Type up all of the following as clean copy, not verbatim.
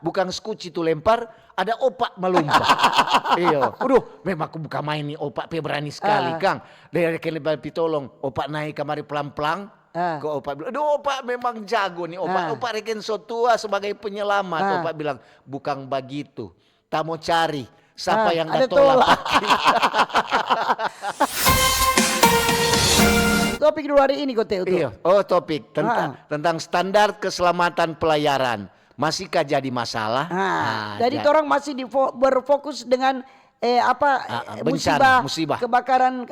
Bukan skuci itu lempar, ada opak melompat. Iya. Memang aku bukan main nih opak berani sekali, Kang. Dari kelebar pitolong, opak naik kamari pelan-pelan. Ke opak bilang, opak memang jago nih. Opak reken so tua sebagai penyelamat. Opak bilang, bukan begitu. Tak mau cari siapa yang dah tolak. Topik dua hari ini Kote. Iya. Topik tentang standar keselamatan pelayaran. Masihkah jadi masalah? Jadi orang masih berfokus dengan musibah kebakaran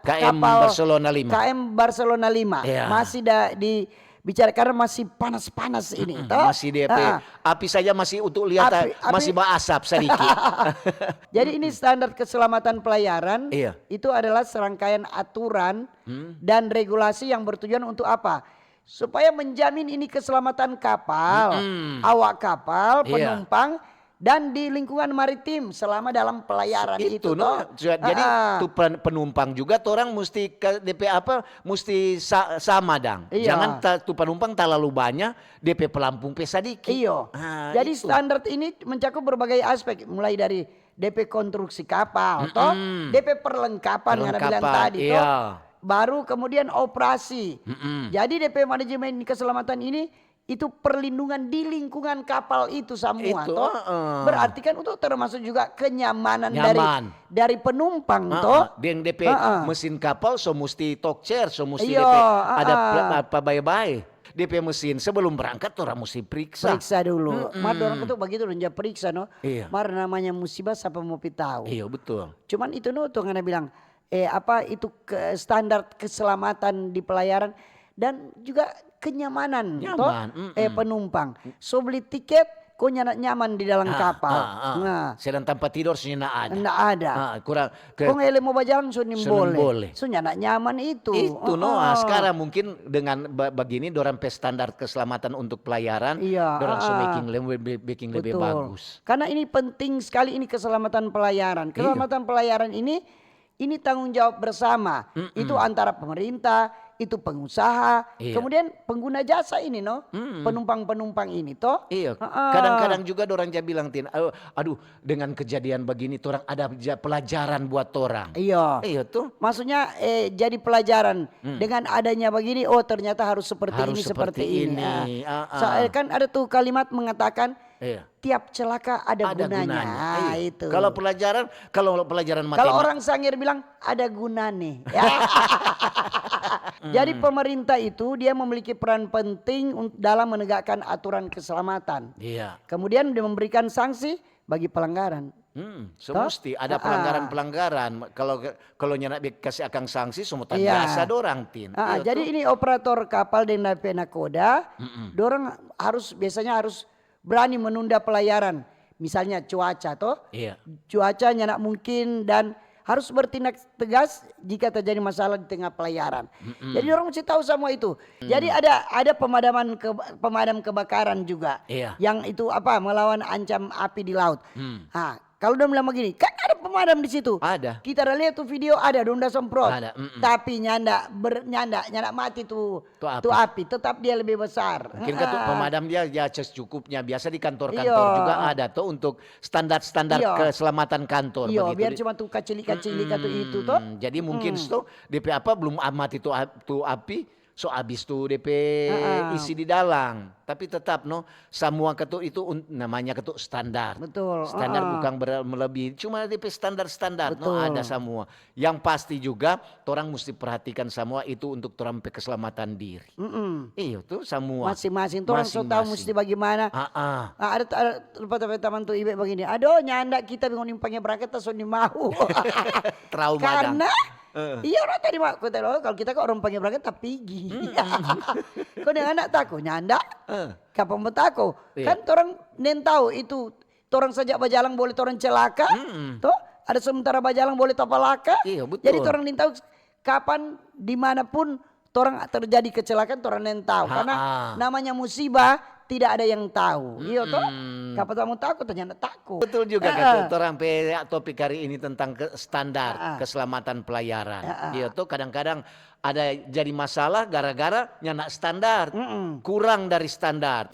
KM kapal Barcelona 5. KM Barcelona 5. Yeah. Masih dibicarakan karena masih panas-panas ini. Masih DP. Api saja masih untuk lihat masih berasap sedikit. Jadi ini standar keselamatan pelayaran. Iya. Itu adalah serangkaian aturan dan regulasi yang bertujuan untuk apa? Supaya menjamin ini keselamatan kapal, awak kapal, penumpang, dan di lingkungan maritim selama dalam pelayaran itu. Jadi tuh penumpang juga orang mesti DP mesti sama dang. Iya. Jangan tuh penumpang terlalu banyak, DP pelampung sedikit. Iya. Jadi standar ini mencakup berbagai aspek, mulai dari DP konstruksi kapal, DP perlengkapan yang Anda bilang tadi, baru kemudian operasi. Jadi DP manajemen keselamatan ini itu perlindungan di lingkungan kapal itu semua. Berarti kan untuk termasuk juga kenyamanan dari penumpang. Dengan DP mesin kapal so mesti talk chair, so mesti DP ada apa baik-baik. DP mesin sebelum berangkat orang mesti periksa dulu. Orang itu begitu dan periksa Iya. Namanya musibah siapa mau tahu. Iya betul. Cuman itu tuh Anda bilang itu standar keselamatan di pelayaran dan juga kenyamanan penumpang. So beli tiket kok nyaman di dalam kapal. Sedang tempat tidur sebenarnya ada. Nggak ada. Kurang. Kok ngele mau berjalan sunin boleh. So nyaman itu. Itu sekarang mungkin dengan begini dorang standar keselamatan untuk pelayaran. Dorang so making lebih bagus. Karena ini penting sekali ini keselamatan pelayaran. Keselamatan pelayaran ini tanggung jawab bersama. Itu antara pemerintah, itu pengusaha, kemudian pengguna jasa ini penumpang-penumpang ini Iya. Kadang-kadang juga orang dia bilang aduh dengan kejadian begini orang ada pelajaran buat orang. Iya. Iya tuh. Maksudnya jadi pelajaran dengan adanya begini ternyata harus seperti ini. Kan ada tuh kalimat mengatakan tiap celaka ada gunanya. Itu. Kalau pelajaran matematika. Kalau orang sangir bilang ada gunane. Jadi pemerintah itu dia memiliki peran penting dalam menegakkan aturan keselamatan. Iya. Kemudian dia memberikan sanksi bagi pelanggaran. Mesti ada pelanggaran. Kalau nyenak kasih akan sanksi semua biasa dorang tin. Jadi ini operator kapal dan nakoda, dorang biasanya harus berani menunda pelayaran. Misalnya cuaca cuaca nyenak mungkin dan harus bertindak tegas jika terjadi masalah di tengah pelayaran. Jadi orang mesti tahu semua itu. Jadi ada pemadam kebakaran juga. Yang itu melawan ancam api di laut. Kalau udah bilang begini, kan ada pemadam di situ. Ada. Kita udah lihat tuh video ada donda semprot. Ada. Tapi nyanda mati tuh api. Tetap dia lebih besar. Mungkin pemadam dia secukupnya. Biasa di kantor-kantor juga ada tuh untuk standar-standar keselamatan kantor. Iya, biar cuma tuh kacili-kacili itu tuh. Jadi mungkin tuh DP belum amat itu api. So abis tuh DP isi di dalam. Tapi tetap semua itu namanya standar. Betul. Standar bukan melebihi. Cuma DP standar-standar ada semua. Yang pasti juga orang mesti perhatikan semua itu untuk orang keselamatan diri. Iya tuh semua. Masing-masing orang so tahu mesti bagaimana. Ada teman tuh ibe begini. Aduh nyanda kita bingung nimpangnya berangkat tak so mau. Trauma. Karena iya orang tadi kalau kita orang panggil berangkat tak pergi. Kau dengan anak takut nyanda. Kapan mau takut? Kan orang nen tahu itu orang saja berjalan boleh orang celaka. Toh ada sementara berjalan boleh tapalaka. Iya, betul. Jadi orang nen tahu kapan dimanapun orang terjadi kecelakaan orang nen tahu. Karena namanya musibah tidak ada yang tahu. Iya toh. Kapal tamu takut ternyata takut. Betul juga kata orang topik hari ini tentang standar keselamatan pelayaran. Dia tuh kadang-kadang ada jadi masalah gara-gara nyanak standar, kurang dari standar.